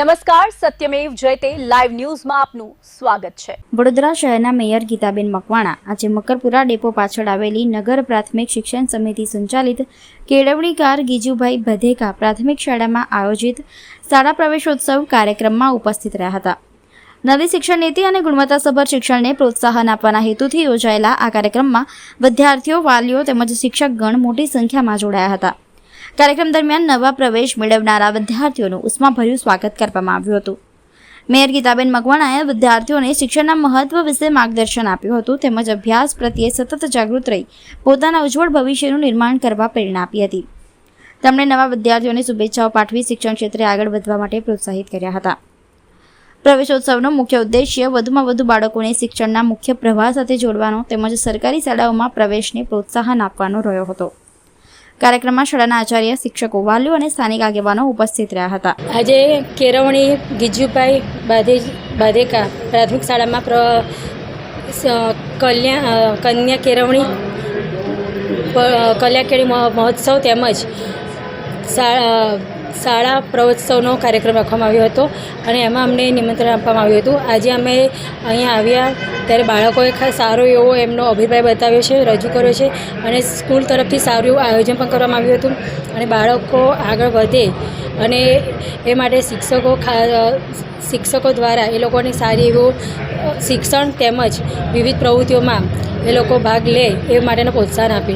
નમસ્કાર, સત્યમેવ જયતે લાઈવ ન્યૂઝમાં આપનું સ્વાગત છે। વડોદરા શહેરના મેયર ગીતાબેન મકવાણા આજે મકરપુરા ડેપો પાછળ આવેલી નગર પ્રાથમિક શિક્ષણ સમિતિ સંચાલિત કેળવણીકાર ગીજુભાઈ બધેકા પ્રાથમિક શાળામાં આયોજિત શાળા પ્રવેશોત્સવ કાર્યક્રમમાં ઉપસ્થિત રહ્યા હતા। નવી શિક્ષણ નીતિ અને ગુણવત્તાસભર શિક્ષણને પ્રોત્સાહન આપવાના હેતુથી યોજાયેલા આ કાર્યક્રમમાં વિદ્યાર્થીઓ, વાલીઓ તેમજ શિક્ષકગણ મોટી સંખ્યામાં જોડાયા હતા। કાર્યક્રમ દરમિયાન નવા પ્રવેશ મેળવનારા વિદ્યાર્થીઓનું ઉષ્માભર્યું સ્વાગત કરવામાં આવ્યું હતું। મેયર ગીતાબેન મકવાણાએ વિદ્યાર્થીઓને શિક્ષણના મહત્વ વિશે માર્ગદર્શન આપ્યું હતું તેમજ અભ્યાસ પ્રત્યે સતત જાગૃત રહી પોતાના ઉજ્જવળ ભવિષ્યનું નિર્માણ કરવા પ્રેરણા આપી હતી। તેમણે નવા વિદ્યાર્થીઓને શુભેચ્છાઓ પાઠવી શિક્ષણ ક્ષેત્રે આગળ વધવા માટે પ્રોત્સાહિત કર્યા હતા। પ્રવેશોત્સવનો મુખ્ય ઉદ્દેશ્ય વધુમાં વધુ બાળકોને શિક્ષણના મુખ્ય પ્રવાહ સાથે જોડવાનો તેમજ સરકારી શાળાઓમાં પ્રવેશને પ્રોત્સાહન આપવાનો રહ્યો હતો। કાર્યક્રમમાં શાળાના આચાર્ય, શિક્ષકો, વાલીઓ અને સ્થાનિક આગેવાનો ઉપસ્થિત રહ્યા હતા। આજે કેળવણી ગીજુભાઈ બધેકા પ્રાથમિક શાળામાં કન્યા કેળવણી કલ્યાકેળી મહોત્સવ તેમજ શાળા પ્રવેશોત્સવનો કાર્યક્રમ રાખવામાં આવ્યો હતો અને એમાં અમને નિમંત્રણ આપવામાં આવ્યું હતું। આજે અમે અહીંયા આવ્યા ત્યારે બાળકોએ ખાસ સારો એવો એમનો અભિપ્રાય બતાવ્યો છે, રજૂ કર્યો છે અને સ્કૂલ તરફથી સારું એવું આયોજન પણ કરવામાં આવ્યું હતું અને બાળકો આગળ વધે અને એ માટે શિક્ષકો દ્વારા એ લોકોને સારી એવું શિક્ષણ તેમજ વિવિધ પ્રવૃત્તિઓમાં એ લોકો ભાગ લે એ માટેનું પ્રોત્સાહન આપે।